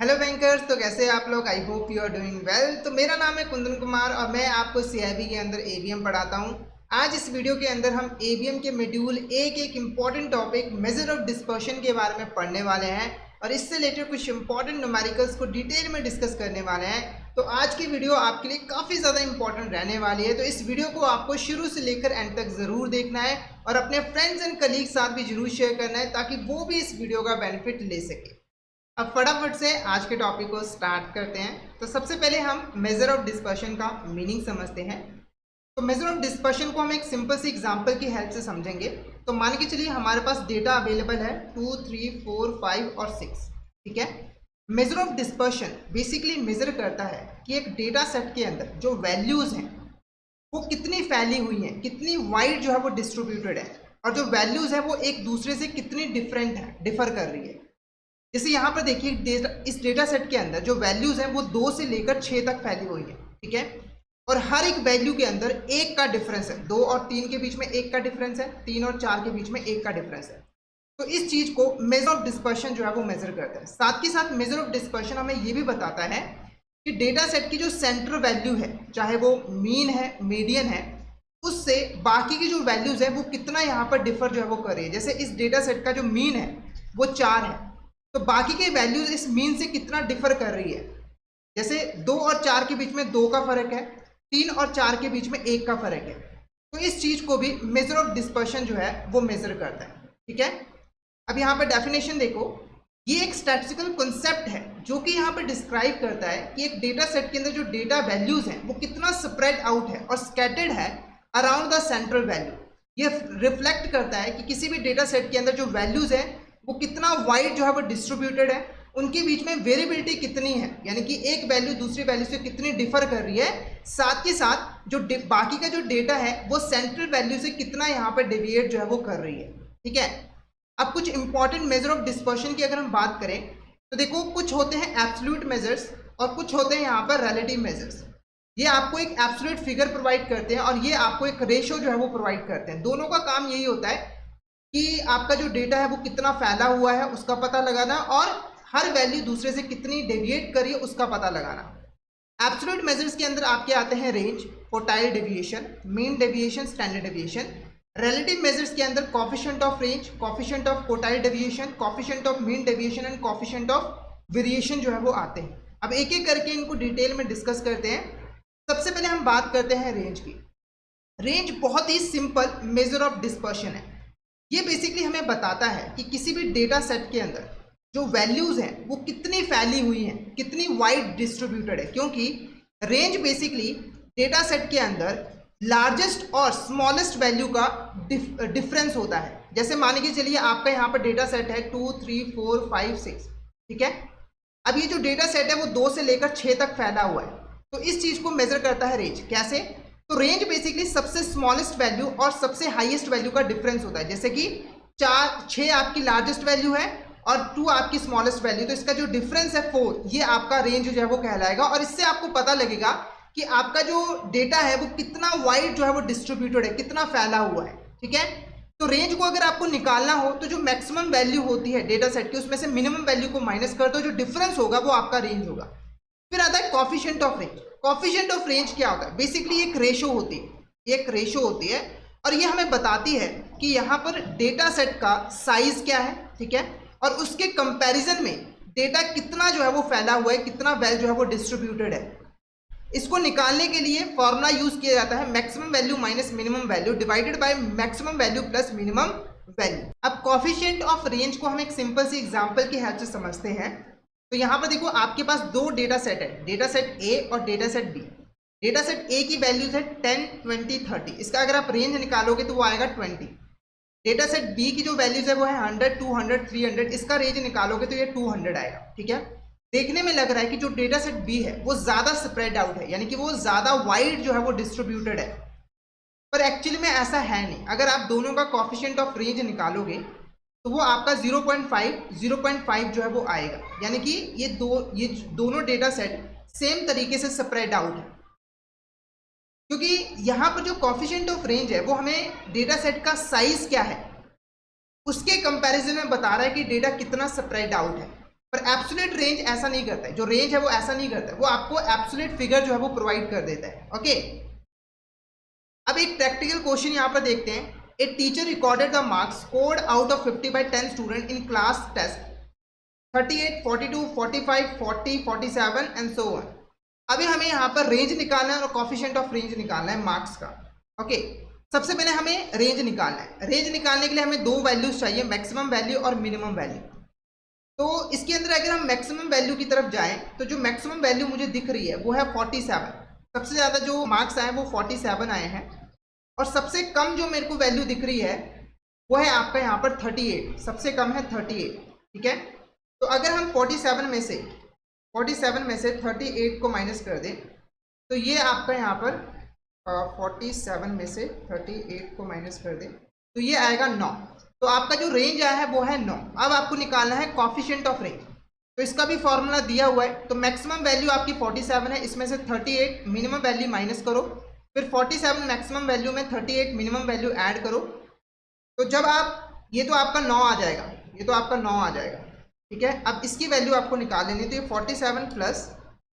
Hello bankers. तो कैसे हैं आप लोग? I hope you are doing well. तो मेरा नाम है कुंदन कुमार और मैं आपको सीआईबी के अंदर एबीएम पढ़ाता हूं। आज इस वीडियो के अंदर हम एबीएम के मॉड्यूल ए के एक important topic major of dispersion के बारे में पढ़ने वाले हैं और इससे रिलेटेड कुछ इंपॉर्टेंट न्यूमेरिकल्स को डिटेल में डिस्कस करने वाले हैं। तो आज की वीडियो आपके लिए काफ़ी ज़्यादा इंपॉर्टेंट रहने वाली है, तो इस वीडियो को आपको शुरू से लेकर एंड तक ज़रूर देखना है और अपने फ्रेंड्स एंड कलीग साथ भी जरूर शेयर करना है ताकि वो भी इस वीडियो का बेनिफिट ले सके। अब फटाफट से आज के टॉपिक को स्टार्ट करते हैं। तो सबसे पहले हम मेजर ऑफ डिस्पर्शन का मीनिंग समझते हैं। तो मेजर ऑफ डिस्पर्शन को हम एक सिंपल सी एग्जांपल की हेल्प से समझेंगे। तो मान के चलिए हमारे पास डेटा अवेलेबल है 2, 3, 4, 5 और 6। ठीक है। Measure of dispersion basically measure करता है कि एक डेटा सेट के अंदर जो वैल्यूज़ हैं वो कितनी फैली हुई हैं, कितनी वाइड जो है वो डिस्ट्रीब्यूटेड है, और जो वैल्यूज़ है वो एक दूसरे से कितनी डिफरेंट है, डिफर कर रही है। जैसे यहाँ पर देखिए इस डेटा सेट के अंदर जो वैल्यूज़ हैं वो 2 से लेकर 6 तक फैली हुई है। ठीक है। और हर एक वैल्यू के अंदर 1 का डिफरेंस है। 2 और 3 के बीच में 1 का डिफरेंस है, 3 और 4 के बीच में 1 का डिफरेंस है। तो इस चीज़ को मेजर ऑफ डिस्पर्शन जो है वो मेजर करता है। साथ के साथ मेजर ऑफ डिस्पर्शन हमें ये भी बताता है कि डेटा सेट की जो सेंट्रल वैल्यू है, चाहे वो मीन है, मीडियन है, उससे बाकी की जो वैल्यूज़ है वो कितना यहाँ पर डिफर जो है वो कर रही है। जैसे इस डेटा सेट का जो मीन है वो 4 है, तो बाकी के वैल्यूज इस मीन से कितना डिफर कर रही है। जैसे 2 और 4 के बीच में 2 का फर्क है, 3 और 4 के बीच में 1 का फर्क है। तो इस चीज को भी मेजर ऑफ डिस्पर्शन जो है वो मेजर करता है। ठीक है। अब यहाँ पर डेफिनेशन देखो, ये एक स्टैटिस्टिकल कॉन्सेप्ट है जो कि यहाँ पर डिस्क्राइब करता है कि एक डेटा सेट के अंदर जो डेटा वैल्यूज हैं वो कितना स्प्रेड आउट है और स्कैटर्ड है अराउंड द सेंट्रल वैल्यू। ये रिफ्लेक्ट करता है कि किसी भी डेटा सेट के अंदर जो वैल्यूज है वो कितना वाइड जो है वो डिस्ट्रीब्यूटेड है, उनके बीच में वेरिएबिलिटी कितनी है, यानी कि एक वैल्यू दूसरी वैल्यू से कितनी डिफर कर रही है। साथ के साथ जो बाकी का जो डेटा है वो सेंट्रल वैल्यू से कितना यहाँ पर डेविएट जो है वो कर रही है। ठीक है। अब कुछ इंपॉर्टेंट मेजर ऑफ डिस्पर्शन की अगर हम बात करें तो देखो, कुछ होते हैं एब्सोल्यूट मेजर्स और कुछ होते हैं यहाँ पर रिलेटिव मेजर्स। ये आपको एक एब्सोल्यूट फिगर प्रोवाइड करते हैं और ये आपको एक रेशो जो है वो प्रोवाइड करते हैं। दोनों का काम यही होता है कि आपका जो डेटा है वो कितना फैला हुआ है उसका पता लगाना और हर वैल्यू दूसरे से कितनी डेविएट करी है उसका पता लगाना। एब्सोल्यूट मेजर्स के अंदर आपके आते हैं range, quartile deviation, mean deviation, standard deviation. Relative measures के अंदर coefficient of range, coefficient of quartile deviation, coefficient of mean deviation and coefficient of variation जो है वो आते हैं। अब एक एक करके इनको डिटेल में डिस्कस करते हैं। सबसे पहले हम बात करते हैं रेंज की। रेंज बहुत ही सिंपल मेजर ऑफ डिस्पर्शन है। ये बेसिकली हमें बताता है कि किसी भी डेटा सेट के अंदर जो वैल्यूज हैं वो कितनी फैली हुई हैं, कितनी वाइड डिस्ट्रीब्यूटेड है, क्योंकि रेंज बेसिकली डेटा सेट के अंदर लार्जेस्ट और स्मॉलेस्ट वैल्यू का डिफरेंस होता है। जैसे मान के चलिए आपका यहाँ पर डेटा सेट है 2, 3, 4, 5, 6। ठीक है। अब ये जो डेटा सेट है वो 2 से लेकर 6 तक फैला हुआ है, तो इस चीज को मेजर करता है रेंज। कैसे? तो रेंज बेसिकली सबसे स्मॉलेस्ट वैल्यू और सबसे हाईएस्ट वैल्यू का डिफरेंस होता है। जैसे कि 6 आपकी लार्जेस्ट वैल्यू है और 2 आपकी स्मॉलेस्ट वैल्यू, तो इसका जो डिफरेंस है 4, ये आपका रेंज जो है वो कहलाएगा। और इससे आपको पता लगेगा कि आपका जो डेटा है वो कितना वाइड जो है वो डिस्ट्रीब्यूटेड है, कितना फैला हुआ है। ठीक है। तो रेंज को अगर आपको निकालना हो तो जो मैक्सिमम वैल्यू होती है डेटा सेट की उसमें से मिनिमम वैल्यू को माइनस कर दो, जो डिफरेंस होगा वो आपका रेंज होगा। फिर आता है coefficient of range. Coefficient of range क्या होता है? बेसिकली एक रेशो होती है, एक रेशो होती है और ये हमें बताती है कि यहाँ पर डेटा सेट का साइज क्या है। ठीक है। और उसके कंपैरिजन में डेटा कितना जो है वो फैला हुआ है, कितना वेल जो है वो डिस्ट्रीब्यूटेड है। इसको निकालने के लिए फॉर्मूला यूज किया जाता है maximum value minus minimum value divided by maximum value plus minimum value. अब कॉफिशिएंट ऑफ रेंज को हम एक सिंपल सी एग्जांपल की हेल्प से समझते हैं। तो यहाँ पर देखो, आपके पास 2 डेटा सेट है, डेटा सेट ए और data set B. Data set A की वैल्यूज है 10, 20, 30। इसका अगर आप रेंज निकालोगे तो वो आएगा 20। डेटा सेट बी की जो वैल्यूज है वो है 100, 200, 300। इसका रेंज निकालोगे तो ये 200 आएगा। ठीक है। देखने में लग रहा है कि जो डेटा सेट बी है वो ज्यादा स्प्रेड आउट है, यानी कि वो ज्यादा वाइड जो है वो डिस्ट्रीब्यूटेड है, पर एक्चुअली में ऐसा है नहीं। अगर आप दोनों का कॉफिशिएंट ऑफ रेंज निकालोगे तो वो आपका 0.5 जो है वो आएगा, यानी कि ये दोनों डेटा सेट सेम तरीके से स्प्रेड आउट है। क्योंकि यहाँ पर जो कॉफिशिएंट ऑफ रेंज है वो हमें डेटा सेट का साइज क्या है उसके कंपैरिजन में बता रहा है कि डेटा कितना स्प्रेड आउट है। पर एब्सोल्यूट रेंज ऐसा नहीं करता है, जो रेंज है वो ऐसा नहीं करता है, वो आपको एब्सोल्यूट फिगर जो है वो प्रोवाइड कर देता है। ओके, अब एक प्रैक्टिकल क्वेश्चन यहाँ पर देखते हैं। A teacher recorded the marks scored out of 50 by 10 student in class test 38, 42, 45, 40, 47 and so on. अभी हमें यहाँ पर रेंज निकालना है और कॉफिशिएंट ऑफ रेंज निकालना है मार्क्स का। ओके, सबसे पहले हमें रेंज निकालना है। रेंज निकालने के लिए हमें दो वैल्यूज चाहिए, मैक्सिमम वैल्यू और मिनिमम वैल्यू। तो इसके अंदर अगर हम मैक्सिमम वैल्यू की तरफ जाएं तो जो मैक्सिमम वैल्यू मुझे दिख रही है वो है 47। सबसे ज़्यादा जो मार्क्स आए वो 47 आए हैं, और सबसे कम जो मेरे को वैल्यू दिख रही है वो है आपका यहाँ पर 38, सबसे कम है 38। ठीक है, तो अगर हम 47 में से 38 को माइनस कर दें तो ये आपका यहाँ पर 47 में से 38 को माइनस कर दें तो ये आएगा 9। तो आपका जो रेंज आया है वो है 9। अब आपको निकालना है कॉफिशिएंट ऑफ रेंज, तो इसका भी फॉर्मूला दिया हुआ है। तो मैक्सिमम वैल्यू आपकी 47 है, इसमें से 38 मिनिमम वैल्यू माइनस करो, फिर 47 मैक्सिमम वैल्यू में 38 मिनिमम वैल्यू ऐड करो। तो जब आप, ये तो आपका 9 आ जाएगा, ये तो आपका 9 आ जाएगा। ठीक है, अब इसकी वैल्यू आपको निकाल लेनी, तो ये 47 प्लस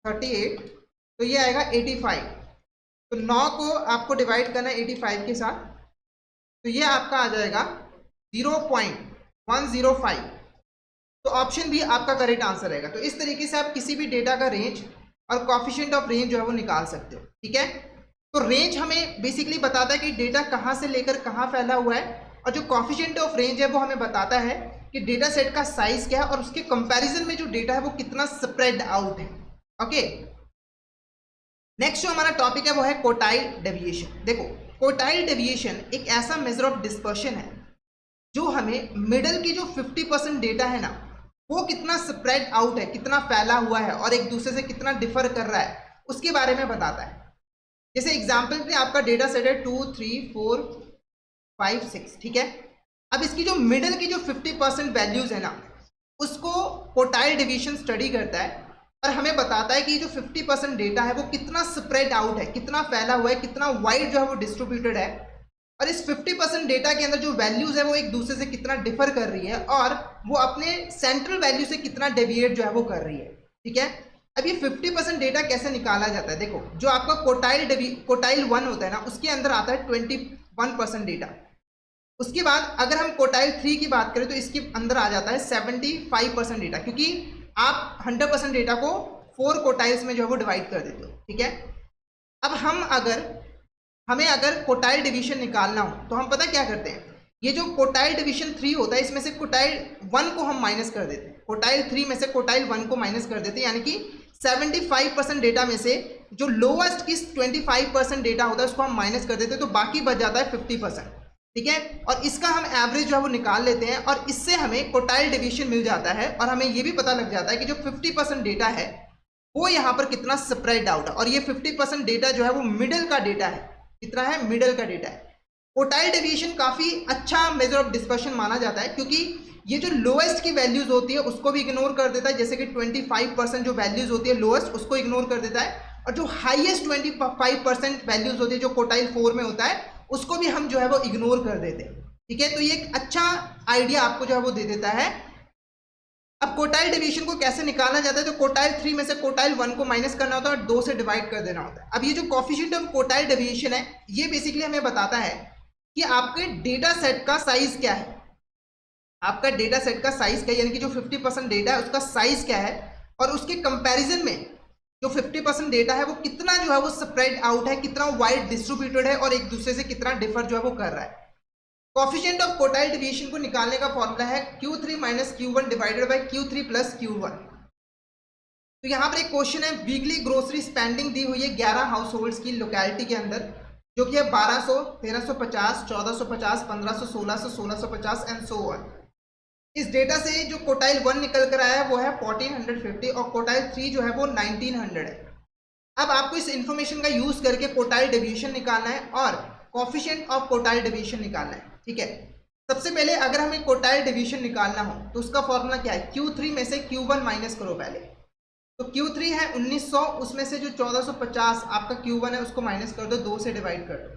38 तो ये आएगा 85। तो 9 को आपको डिवाइड करना है 85 के साथ, तो ये आपका आ जाएगा 0.105। तो ऑप्शन भी आपका करेक्ट आंसर रहेगा। तो इस तरीके से आप किसी भी डेटा का रेंज और कॉफिशिएंट ऑफ रेंज जो है वो निकाल सकते हो। ठीक है, तो रेंज हमें बेसिकली बताता है कि डेटा कहाँ से लेकर कहाँ फैला हुआ है, और जो कॉफिशिएंट ऑफ रेंज है वो हमें बताता है कि डेटा सेट का साइज क्या है और उसके कंपैरिजन में जो डेटा है वो कितना स्प्रेड आउट है। ओके, नेक्स्ट जो हमारा टॉपिक है वो है क्वार्टाइल डेविएशन। देखो, क्वार्टाइल डेविएशन एक ऐसा मेजर ऑफ डिस्पर्शन है जो हमें मिडल की जो 50% डेटा है ना वो कितना स्प्रेड आउट है, कितना फैला हुआ है और एक दूसरे से कितना डिफर कर रहा है उसके बारे में बताता है। जैसे एग्जाम्पल के लिए आपका डेटा सेट है 2, 3, 4, 5, 6। ठीक है, अब इसकी जो मिडल की जो 50% वैल्यूज है ना उसको क्वार्टाइल डिवीजन स्टडी करता है और हमें बताता है कि जो 50% डेटा है वो कितना स्प्रेड आउट है, कितना फैला हुआ है, कितना वाइड जो है वो डिस्ट्रीब्यूटेड है, और इस 50% डेटा के अंदर जो वैल्यूज है वो एक दूसरे से कितना डिफर कर रही है और वो अपने सेंट्रल वैल्यू से कितना डेविएट जो है वो कर रही है। ठीक है, अब ये 50% डेटा कैसे निकाला जाता है? देखो, जो आपका क्वार्टाइल 1 होता है ना उसके अंदर आता है 21% डेटा। उसके बाद अगर हम क्वार्टाइल 3 की बात करें तो इसके अंदर आ जाता है 75% डेटा, क्योंकि आप 100% डेटा को 4 क्वार्टाइल्स में जो है वो डिवाइड कर देते हो। ठीक है, अब हमें अगर क्वार्टाइल डिवीजन निकालना हो तो हम पता क्या करते हैं, ये जो क्वार्टाइल डिवीजन 3 होता है इसमें से क्वार्टाइल 1 को हम माइनस कर देते हैं, क्वार्टाइल 3 में से क्वार्टाइल 1 को माइनस कर देते हैं, यानी कि 75% डेटा में से जो लोएस्ट की 25% डेटा होता है उसको हम माइनस कर देते हैं, तो बाकी बच जाता है 50%। ठीक है, और इसका हम एवरेज जो है वो निकाल लेते हैं और इससे हमें क्वार्टाइल डिवीजन मिल जाता है और हमें ये भी पता लग जाता है कि जो 50% डेटा है वो यहाँ पर कितना स्प्रेड आउट है, और ये 50% डेटा जो है वो मिडिल का डेटा है। कितना है? मिडिल का डेटा है। क्वार्टाइल डेविएशन काफी अच्छा मेजर ऑफ डिस्पर्शन माना जाता है, क्योंकि ये जो लोएस्ट की वैल्यूज होती है उसको भी इग्नोर कर देता है, जैसे कि 25% जो वैल्यूज होती है लोएस्ट उसको इग्नोर कर देता है, और जो हाईएस्ट 25% वैल्यूज होती है जो क्वार्टाइल 4 में होता है उसको भी हम जो है वो इग्नोर कर देते हैं। ठीक है, तो ये एक अच्छा आइडिया आपको जो है वो दे देता है। अब क्वार्टाइल डिवीजन को कैसे निकाला जाता है, तो क्वार्टाइल 3 में से क्वार्टाइल 1 को माइनस करना होता है और 2 से डिवाइड कर देना होता है। अब ये जो कोएफिशिएंट ऑफ क्वार्टाइल डिवीजन है ये बेसिकली हमें बताता है कि आपके डेटा सेट का साइज क्या है, आपका डेटा सेट का साइज क्या है, यानी कि जो 50% डेटा है उसका साइज क्या है, और उसके कंपैरिजन में जो 50% डेटा है वो कितना जो है वो स्प्रेड आउट है, कितना वाइड डिस्ट्रीब्यूटेड है और एक दूसरे से कितना डिफर जो है वो कर रहा है। कोएफिशिएंट ऑफ क्वार्टाइल डिवीजन को निकालने का फॉर्मूला है Q3 minus Q1 divided by Q3 plus Q1। तो यहाँ पर एक क्वेश्चन है, वीकली ग्रोसरी स्पेंडिंग दी हुई है 11 हाउस होल्ड्स की लोकेलिटी के अंदर, जो कि है 1200, 1350, 1450, 1500, 1600, 1650 एंड सो ऑन। इस डेटा से जो क्वार्टाइल 1 निकल कर आया है वो है 1450 और क्वार्टाइल 3 जो है वो 1900 है। अब आपको इस इंफॉर्मेशन का यूज करके क्वार्टाइल डिवीजन निकालना है और कोएफिशिएंट ऑफ क्वार्टाइल डिवीजन निकालना है। ठीक है, सबसे पहले अगर हमें क्वार्टाइल डिवीजन निकालना हो तो उसका फॉर्मूला क्या है, Q3 में से Q1 माइनस करो पहले। तो Q3 है 1900, उसमें से जो 1450 आपका Q1 है उसको माइनस कर दो, 2 से डिवाइड कर दो।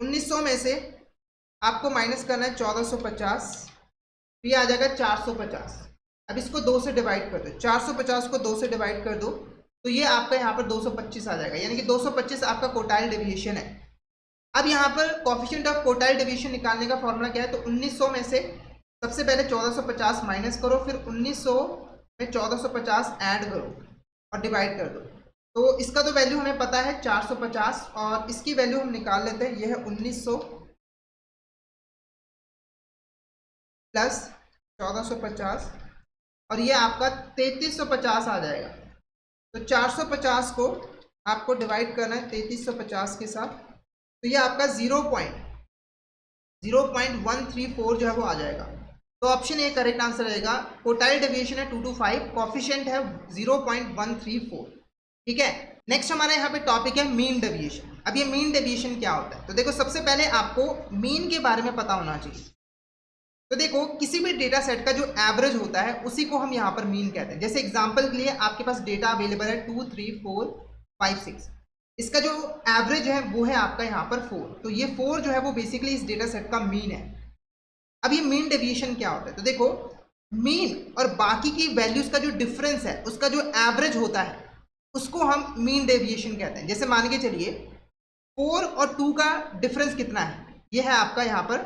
1900 में से आपको माइनस करना है 1450, ये आ जाएगा 450। अब इसको 2 से डिवाइड कर दो, 450 को 2 से डिवाइड कर दो, तो ये आपका यहाँ पर 225 आ जाएगा, यानी कि 225 आपका क्वार्टाइल डेविएशन है। अब यहाँ पर कोएफिशिएंट ऑफ क्वार्टाइल डेविएशन निकालने का फॉर्मूला क्या है, तो 1900 में से सबसे पहले 1450 माइनस करो, फिर 1900 में 1450 ऐड करो और डिवाइड कर दो। तो इसका तो वैल्यू हमें पता है 450, और इसकी वैल्यू हम निकाल लेते हैं, यह है 1900 प्लस 1450, और ये आपका 3350 आ जाएगा। तो 450 को आपको डिवाइड करना है 3350 के साथ, तो ये आपका 0.134 जो है वो आ जाएगा। तो ऑप्शन ए करेक्ट आंसर रहेगा। क्वार्टाइल डेविएशन है 225, कोएफिशिएंट है 0.134। ठीक है, नेक्स्ट हमारा यहाँ पे टॉपिक है मीन डेविएशन। अब ये मीन डेविएशन क्या होता है, तो देखो सबसे पहले आपको मीन के बारे में पता होना चाहिए। तो देखो किसी भी डेटा सेट का जो एवरेज होता है उसी को हम यहाँ पर मीन कहते हैं। जैसे एग्जांपल के लिए आपके पास डेटा अवेलेबल है 2, 3, 4, 5, 6, इसका जो एवरेज है वो है आपका यहाँ पर 4, तो ये 4 जो है वो बेसिकली इस डेटा सेट का मीन है। अब ये मीन डेविएशन क्या होता है, तो देखो मीन और बाकी की वैल्यूज का जो डिफरेंस है उसका जो एवरेज होता है उसको हम मीन डेविएशन कहते हैं। जैसे मान के चलिए 4 और 2 का डिफरेंस कितना है, ये है आपका यहाँ पर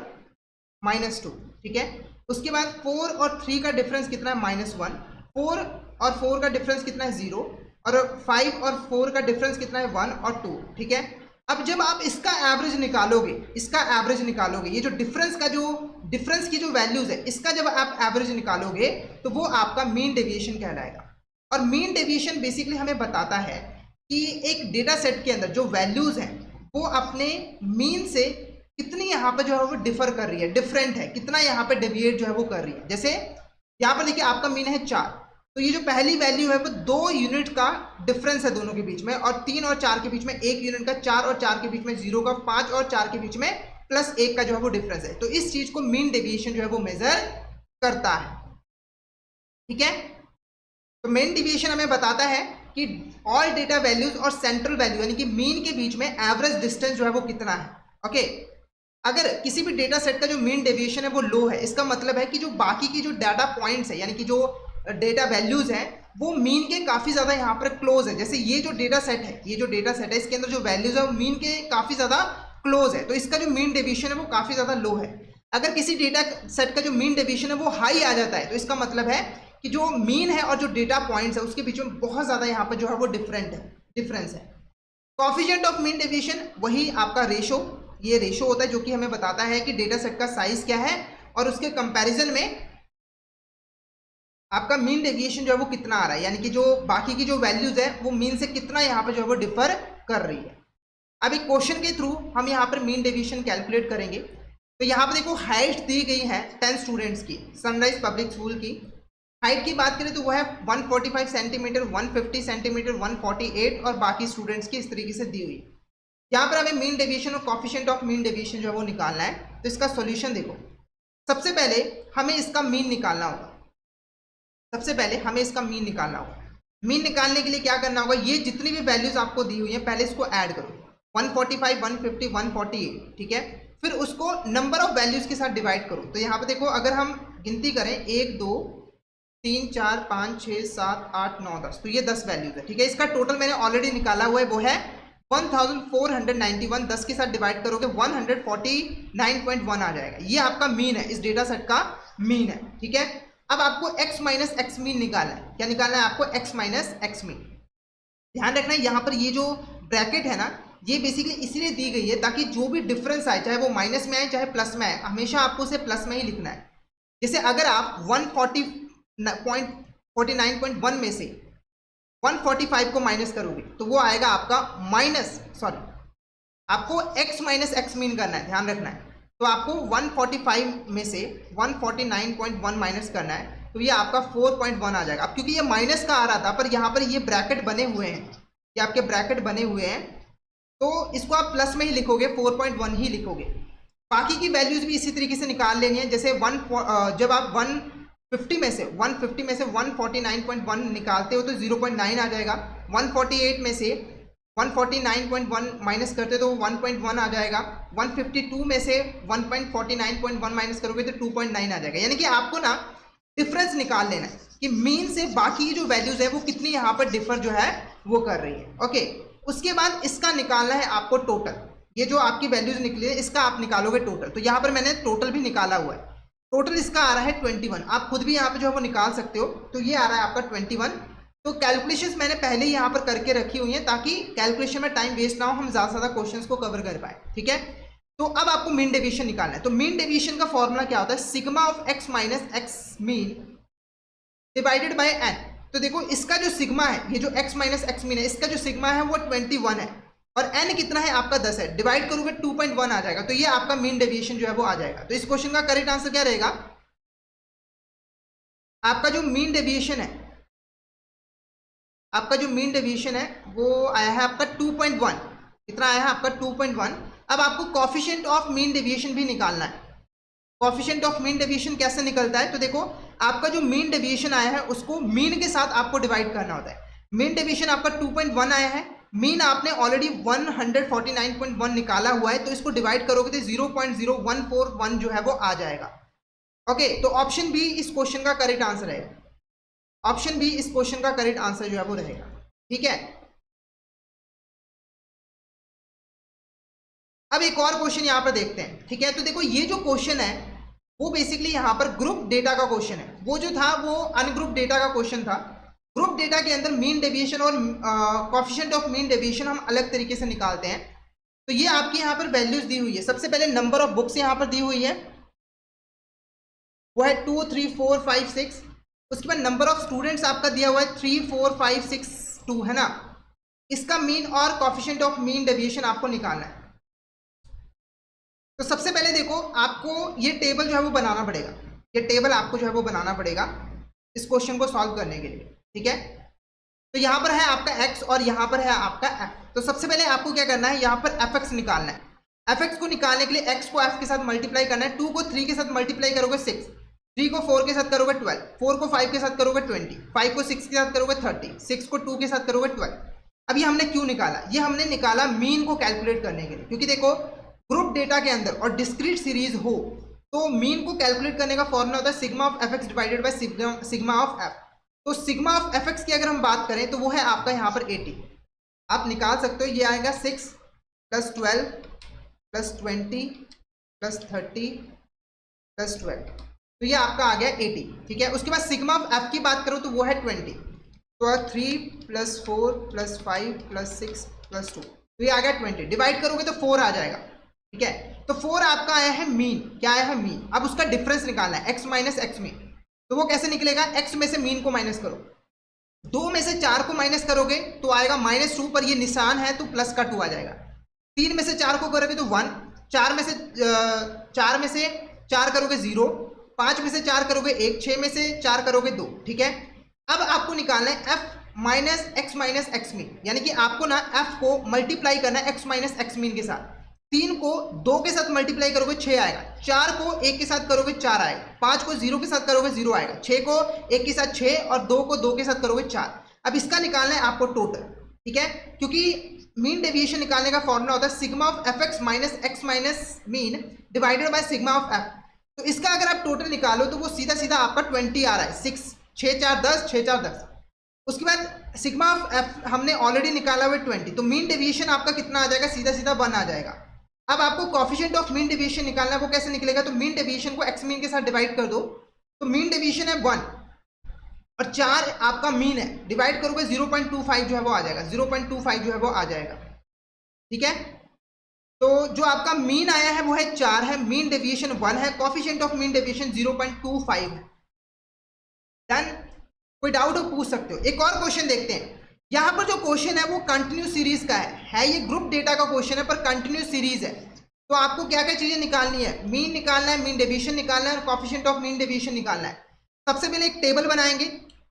-2, ठीक है। उसके बाद 4 और 3 का डिफरेंस कितना है, -1। 4 और 4 का डिफरेंस कितना है, 0। और 5 और 4 का डिफरेंस कितना है, 1 और 2, ठीक है। अब जब आप इसका एवरेज निकालोगे, ये जो डिफरेंस की जो वैल्यूज है इसका जब आप एवरेज निकालोगे तो वो आपका मीन डेविएशन कहलाएगा। और मीन डेविएशन बेसिकली हमें बताता है कि एक डेटा सेट के अंदर जो वैल्यूज हैं वो अपने मीन से कितनी यहाँ पे जो है वो डिफर कर रही है, डिफरेंट है, कितना यहाँ पे डेविएट जो है वो कर रही है। जैसे यहाँ पर देखिए आपका मीन है 4, तो ये जो पहली वैल्यू है वो 2 यूनिट का डिफरेंस है दोनों के बीच में, और 3 और 4 के बीच में 1 यूनिट का, 4 और 4 के बीच में 0 का, 5 और 4 के बीच में +1 का जो है वो डिफरेंस है। तो इस चीज को मीन डेविएशन जो है वो मेजर करता है। ठीक है, तो मीन डेविएशन हमें बताता है कि ऑल डेटा वैल्यूज और सेंट्रल वैल्यू यानी कि मीन के बीच में एवरेज डिस्टेंस जो है वो कितना है। ओके, अगर किसी भी डेटा सेट का जो मीन डेविएशन है वो लो है, इसका मतलब है कि जो बाकी की जो डाटा पॉइंट्स है यानी कि जो डेटा वैल्यूज हैं वो मीन के काफी ज्यादा यहाँ पर क्लोज है। जैसे ये जो डेटा सेट है इसके अंदर जो वैल्यूज है वो मीन के काफी ज्यादा क्लोज है, तो इसका जो मीन डेविएशन है वो काफी ज्यादा लो है। अगर किसी डेटा सेट का जो मीन डेविएशन है वो हाई आ जाता है तो इसका मतलब है कि जो मीन है और जो डेटा पॉइंट्स है उसके बीच में बहुत ज्यादा यहाँ पर जो है वो डिफरेंस है। कोएफिशिएंट ऑफ मीन डेविएशन वही आपका रेशो, ये रेशो होता है जो कि हमें बताता है कि डेटा सेट का साइज क्या है और उसके कंपैरिजन में आपका मीन डेविएशन जो है वो कितना आ रहा है, यानी कि जो बाकी की जो वैल्यूज है वो मीन से कितना यहाँ पर जो है वो डिफर कर रही है। अब एक क्वेश्चन के थ्रू हम यहाँ पर मीन डेविएशन कैलकुलेट करेंगे। तो यहाँ पर देखो हाइट दी गई है 10 स्टूडेंट्स की, सनराइज पब्लिक स्कूल की। हाइट की बात करें तो वो है 145 सेंटीमीटर, 150 सेंटीमीटर, 148 और बाकी स्टूडेंट्स की इस तरीके से दी हुई। यहाँ पर हमें मीन डेविएशन और कोएफिशिएंट ऑफ मीन डेविएशन जो है वो निकालना है। तो इसका सॉल्यूशन देखो, सबसे पहले हमें इसका मीन निकालना होगा। मीन निकालने के लिए क्या करना होगा, ये जितनी भी वैल्यूज आपको दी हुई है पहले इसको ऐड करो, 145, 150, 148, ठीक है। फिर उसको नंबर ऑफ वैल्यूज के साथ डिवाइड करो। तो यहाँ पे देखो अगर हम गिनती करें 1, 2, 3, 4, 5, 6, 7, 8, 9, 10, तो ये 10 वैल्यूज है, ठीक है। इसका टोटल मैंने ऑलरेडी निकाला हुआ है, वो है 1491। 10 के साथ डिवाइड करोगे 149.1 आ जाएगा। ये आपका मीन है, इस डेटा सेट का मीन है, ठीक है। अब आपको x माइनस एक्स मीन निकालना है। क्या निकालना है आपको? x minus x mean. ध्यान रखना है यहाँ पर ये जो ब्रैकेट है ना, ये बेसिकली इसलिए दी गई है ताकि जो भी डिफरेंस आए, चाहे वो माइनस में आए चाहे प्लस में आए, हमेशा आपको उसे प्लस में ही लिखना है। जैसे अगर आप 140.49.1 में से 145 को माइनस करोगे तो वो आएगा आपका आपको x माइनस एक्स मीन करना है, ध्यान रखना है। तो आपको 145 में से 149.1 माइनस करना है, तो ये आपका 4.1 आ जाएगा। अब क्योंकि ये माइनस का आ रहा था पर यहाँ पर ये ब्रैकेट बने हुए हैं, ये आपके ब्रैकेट बने हुए हैं, तो इसको आप प्लस में ही लिखोगे, 4.1 ही लिखोगे। बाकी की वैल्यूज भी इसी तरीके से निकाल लेनी है। जैसे जब आप 150 में से 149.1 निकालते हो तो 0.9 आ जाएगा। 148 में से 149.1 माइनस करते तो 1.1 आ जाएगा। 152 में से 1.49.1 माइनस करोगे तो 2.9 आ जाएगा। यानी कि आपको ना डिफरेंस निकाल लेना है कि मीन से बाकी जो वैल्यूज है वो कितनी यहाँ पर डिफर जो है वो कर रही है। ओके, उसके बाद इसका निकालना है आपको टोटल। ये जो आपकी वैल्यूज निकली है इसका आप निकालोगे टोटल। तो यहाँ पर मैंने टोटल भी निकाला हुआ है। टोटल इसका आ रहा है 21। आप खुद भी यहाँ पे जो है वो निकाल सकते हो। तो ये आ रहा है आपका 21। तो कैलकुलेशंस मैंने पहले ही यहाँ पर करके रखी हुई है ताकि कैलकुलेशन में टाइम वेस्ट ना हो, हम ज़्यादा से ज़्यादा क्वेश्चंस को कवर कर पाए। ठीक है, तो अब आपको मीन डेविएशन निकालना है। तो मीन डेविएशन का फॉर्मूला क्या होता है? Sigma of x minus x mean divided by n. तो देखो इसका जो सिग्मा है, ये जो एक्स माइनस एक्स मीन है, इसका जो सिग्मा है वो 21 है और एन कितना है आपका 10 है। डिवाइड करोगे 2.1 आ जाएगा। तो ये आपका मीन डेविएशन जो है वो आ जाएगा। तो इस क्वेश्चन का करेक्ट आंसर क्या रहेगा? आपका जो मीन डेविएशन है, आपका जो मीन डेविएशन है वो आया है आपका 2.1। कितना आया है आपका? 2.1। अब आपको कोफिशिएंट ऑफ मीन डेविएशन भी निकालना है। कोफिशिएंट ऑफ मीन डेविएशन कैसे निकलता है? तो देखो आपका जो मीन डेविएशन आया है उसको मीन के साथ आपको डिवाइड करना होता है। मीन डेविएशन आपका 2.1 आया है, मीन आपने ऑलरेडी 149.1 निकाला हुआ है, तो इसको डिवाइड करोगे तो 0.0141 जो है वो आ जाएगा। ओके, तो ऑप्शन बी इस क्वेश्चन का करेक्ट आंसर है। ऑप्शन बी इस क्वेश्चन का करेक्ट आंसर जो है वो रहेगा। ठीक है, अब एक और क्वेश्चन यहां पर देखते हैं। ठीक है, तो देखो ये जो क्वेश्चन है वो बेसिकली यहां पर ग्रुप डेटा का क्वेश्चन है। वो जो था वो अनग्रुप डेटा का क्वेश्चन था। ग्रुप डेटा के अंदर मीन डेविएशन और कोएफिशिएंट ऑफ मीन डेविएशन हम अलग तरीके से निकालते हैं। तो ये आपकी यहाँ पर वैल्यूज दी हुई है। सबसे पहले नंबर ऑफ बुक्स यहाँ पर दी हुई है, वो है 2 3 4 5 6। उसके बाद नंबर ऑफ स्टूडेंट्स आपका दिया हुआ है 3 4 5 6 2, है ना। इसका मीन और कोएफिशिएंट ऑफ मीन डेविएशन आपको निकालना है। तो सबसे पहले देखो आपको ये टेबल जो है वो बनाना पड़ेगा। ये टेबल आपको जो है वो बनाना पड़ेगा इस क्वेश्चन को सॉल्व करने के लिए। ठीक है, तो यहाँ पर है आपका x और यहाँ पर है आपका f। तो सबसे पहले आपको क्या करना है, यहाँ पर fx निकालना है। fx को निकालने के लिए x को f के साथ मल्टीप्लाई करना है। 2 को 3 के साथ मल्टीप्लाई करोगे 6, 3 को 4 के साथ करोगे 12, 4 को 5 के साथ करोगे 20, 5 को 6 के साथ करोगे 30, 6 को 2 के साथ करोगे 12। अब ये हमने क्यों निकाला? ये हमने निकाला मीन को कैलकुलेट करने के लिए, क्योंकि देखो ग्रुप डेटा के अंदर और डिस्क्रीट सीरीज हो तो मीन को कैलकुलेट करने का फॉर्मूला होता है sigma of F x divided by sigma of F. तो सिग्मा ऑफ एफ एक्स की अगर हम बात करें तो वो है आपका यहाँ पर 80। आप निकाल सकते हो, ये आएगा 6 + 12 + 20 + 30 + 12। तो ये आपका आ गया 80। ठीक है, उसके बाद सिग्मा ऑफ एफ की बात करो तो वो है 20। तो 3 + 4 + 5 + 6 + 2, तो ये आ गया 20। डिवाइड करोगे तो 4 आ जाएगा। ठीक है, तो 4 आपका आया है मीन। क्या आया है? मीन। अब उसका डिफरेंस निकालना है, x माइनस एक्स मीन। तो वो कैसे निकलेगा? x में से मीन को माइनस करो, 2 में से 4 को माइनस करोगे तो आएगा -2, पर ये निशान है तो प्लस का 2 आ जाएगा। 3 में से 4 को करोगे तो 1, 4 में से 4 करोगे 0, 5 में से 4 करोगे 1, 6 में से 4 करोगे 2। ठीक है, अब आपको निकालना है f माइनस एक्स मीन, यानी कि आपको ना f को मल्टीप्लाई करना है x माइनस एक्स मीन के साथ। 3 को 2 के साथ मल्टीप्लाई करोगे 6 आएगा, 4 को 1 के साथ करोगे 4 आएगा, 5 को 0 के साथ करोगे 0 आएगा, 6 को 1 के साथ 6 और 2 को 2 के साथ करोगे 4। अब इसका निकालना है आपको टोटल। ठीक है, क्योंकि मीन डेविएशन निकालने का फॉर्मूला होता है sigma of F x minus mean divided by sigma of F. तो इसका अगर आप टोटल निकालो तो वो सीधा सीधा आपका 20 आ रहा है। 6 6 4 10, 6 4 10। उसके बाद सिग्मा ऑफ एफ हमने ऑलरेडी निकाला हुआ 20, तो मीन डेविएशन आपका कितना आ जाएगा? सीधा सीधा 1 आ जाएगा। अब आपको कोएफिशिएंट ऑफ मीन डेविएशन निकालना है, वो कैसे निकलेगा? तो मीन डेविएशन को एक्स मीन के साथ डिवाइड कर दो, तो मीन डेविएशन है 1 और 4 आपका मीन है, डिवाइड करोगे 0.25 जो है वो आ जाएगा, 0.25 जो है वो आ जाएगा। ठीक है, तो जो आपका मीन आया है वो है 4 है, मीन डेविएशन 1 है, कोएफिशिएंट ऑफ मीन डेविएशन 0.25 है। डन? कोई डाउट हो पूछ सकते हो। एक और क्वेश्चन देखते हैं। यहाँ पर जो क्वेश्चन है वो कंटिन्यू सीरीज का है ये ग्रुप डेटा का क्वेश्चन है पर कंटिन्यू सीरीज है। तो आपको क्या क्या चीजें निकालनी है? मीन निकालना है, मीन डेविएशन निकालना है और कोएफिशिएंट ऑफ मीन डेविएशन निकालना है। सबसे पहले एक टेबल बनाएंगे।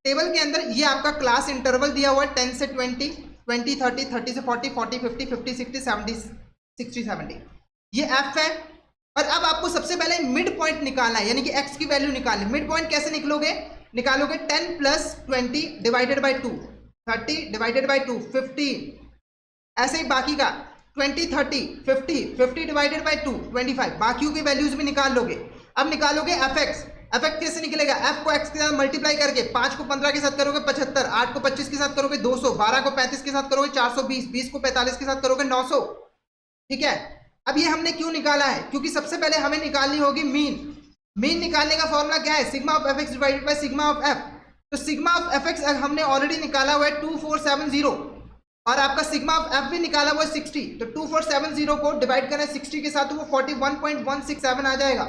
टेबल के अंदर ये आपका क्लास इंटरवल दिया हुआ है 10 से 20, 20 30, 30 से 40, 40 50, 50 60, 70, 60 70, ये एफ है। और अब आपको सबसे पहले मिड पॉइंट निकालना है, यानी कि एक्स की वैल्यू निकालनी। मिड पॉइंट कैसे निकलोगे? 10 + 20 डिवाइडेड बाई 2, 30 डिवाइडेड बाई 2, 50, ऐसे ही बाकी का 20 30 50, 50 डिवाइडेड बाई 2 25, बाकियों की वैल्यूज भी निकाल लोगे। अब निकालोगे एफ एक्स कैसे निकलेगा? एफ को एक्स के साथ मल्टीप्लाई करके 5 को 15 के साथ करोगे 75, 8 को 25 के साथ करोगे 200, 12 को 35 के साथ करोगे 420, 20 को 45 के साथ करोगे 900। ठीक है, अब ये हमने क्यों निकाला है? क्योंकि सबसे पहले हमें निकालनी होगी मीन निकालने का फॉर्मूला क्या है? Sigma of F x divided by sigma of F. तो सिग्मा ऑफ एफ एक्स हमने ऑलरेडी निकाला हुआ है 2470 और आपका सिग्मा ऑफ एफ भी निकाला हुआ है 60। तो 2470 को डिवाइड करना है 60 के साथ तो वो 41.167 आ जाएगा।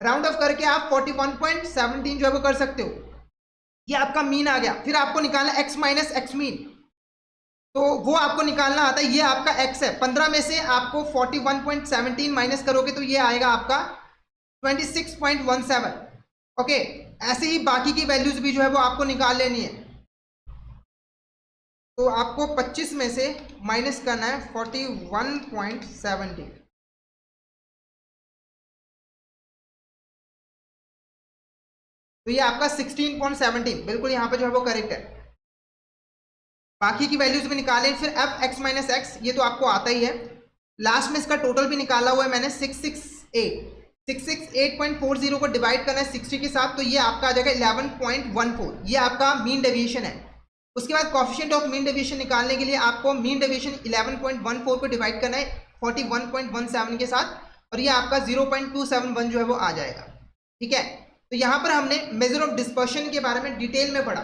राउंड ऑफ करके आप 41.17 जो है वो कर सकते हो। ये आपका मीन आ गया। फिर आपको निकालना x माइनस एक्स मीन, तो वो आपको निकालना आता है। ये आपका x है, 15 में से आपको 41.17 माइनस करोगे तो ये आएगा आपका 26.17। ओके, ऐसे ही बाकी की वैल्यूज भी जो है वो आपको निकाल लेनी है। तो आपको 25 में से माइनस करना है 41.17। तो ये आपका 16.17 बिल्कुल यहाँ पे जो है वो करेक्ट है। बाकी की वैल्यूज भी निकालें। फिर एफ एक्स माइनस एक्स, ये तो आपको आता ही है। लास्ट में इसका टोटल भी निकाला हुआ है मैंने 668.40 को डिवाइड करना है 60 के साथ तो ये आपका आ जाएगा 11.14। ये आपका मीन डेविएशन है। उसके बाद कोएफिशिएंट ऑफ मीन डेविएशन निकालने के लिए आपको मीन डेविएशन 11.14 को डिवाइड करना है 41.17 के साथ और ये आपका 0.271 जो है वो आ जाएगा। ठीक है, तो यहाँ पर हमने मेजर ऑफ डिस्पर्शन के बारे में डिटेल में पढ़ा।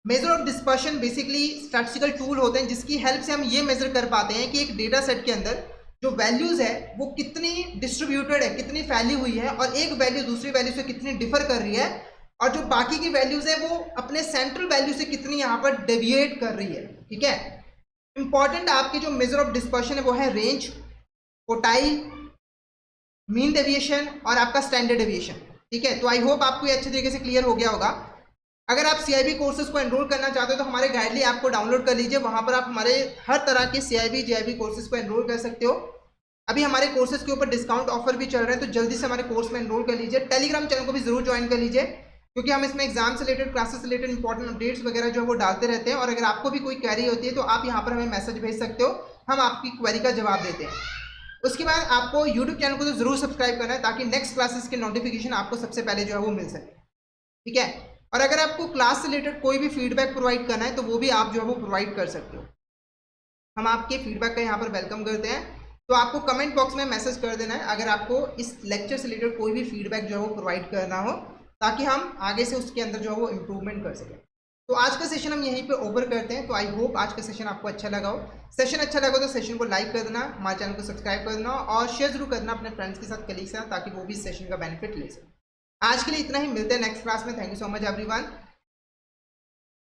Major of dispersion basically statistical tool होते हैं जिसकी हेल्प से हम ये मेजर कर पाते हैं कि एक डेटा सेट के अंदर जो वैल्यूज है वो कितनी डिस्ट्रीब्यूटेड है, कितनी फैली हुई है और एक वैल्यू दूसरी वैल्यू से कितनी डिफर कर रही है और जो बाकी की वैल्यूज है वो अपने सेंट्रल वैल्यू से कितनी यहाँ पर डेविएट कर रही है। ठीक है, इंपॉर्टेंट आपकी जो मेजर ऑफ डिस्पर्शन है वो है रेंज, कोटाइल, मीन डेविएशन और आपका स्टैंडर्ड डेविएशन। ठीक है, तो आई होप आपको ये अच्छे तरीके से क्लियर हो गया होगा। अगर आप CIB कोर्सेज को एनरोल करना चाहते हो तो हमारे गाइडली ऐप को डाउनलोड कर लीजिए। वहाँ पर आप हमारे हर तरह के CIB JIB कोर्सेज को एनरोल कर सकते हो। अभी हमारे कोर्सेज के ऊपर डिस्काउंट ऑफर भी चल रहे हैं तो जल्दी से हमारे कोर्स में एनरोल कर लीजिए। टेलीग्राम चैनल को भी जरूर ज्वाइन कर लीजिए क्योंकि हम इसमें एग्जाम से रिलेटेड, क्लासेस से रिलेटेड इंपॉर्टेंट अपडेट्स वगैरह जो है वो डालते रहते हैं और अगर आपको भी कोई क्वेरी होती है तो आप यहाँ पर हमें मैसेज भेज सकते हो, हम आपकी क्वेरी का जवाब देते हैं। उसके बाद आपको यूट्यूब चैनल को तो जरूर सब्सक्राइब करना है ताकि नेक्स्ट क्लासेस के नोटिफिकेशन आपको सबसे पहले जो है वो मिल सके। ठीक है, और अगर आपको क्लास से रिलेटेड कोई भी फीडबैक प्रोवाइड करना है तो वो भी आप जो है वो प्रोवाइड कर सकते हो। हम आपके फीडबैक का यहाँ पर वेलकम करते हैं। तो आपको कमेंट बॉक्स में मैसेज कर देना है अगर आपको इस लेक्चर से रिलेटेड कोई भी फीडबैक जो है वो प्रोवाइड करना हो ताकि हम आगे से उसके अंदर जो है वो इम्प्रूवमेंट कर सकें। तो आज का सेशन हम यहीं पे ओवर करते हैं। तो आई होप आज का सेशन आपको अच्छा लगा हो। सेशन अच्छा लगा तो सेशन को लाइक कर देना, हमारे चैनल को सब्सक्राइब कर देना और शेयर जरूर करना अपने फ्रेंड्स के साथ, कलीग के साथ, ताकि वो भी इस सेशन का बेनिफिट ले सकें। आज के लिए इतना ही, मिलते हैं नेक्स्ट क्लास में। Thank you so much everyone.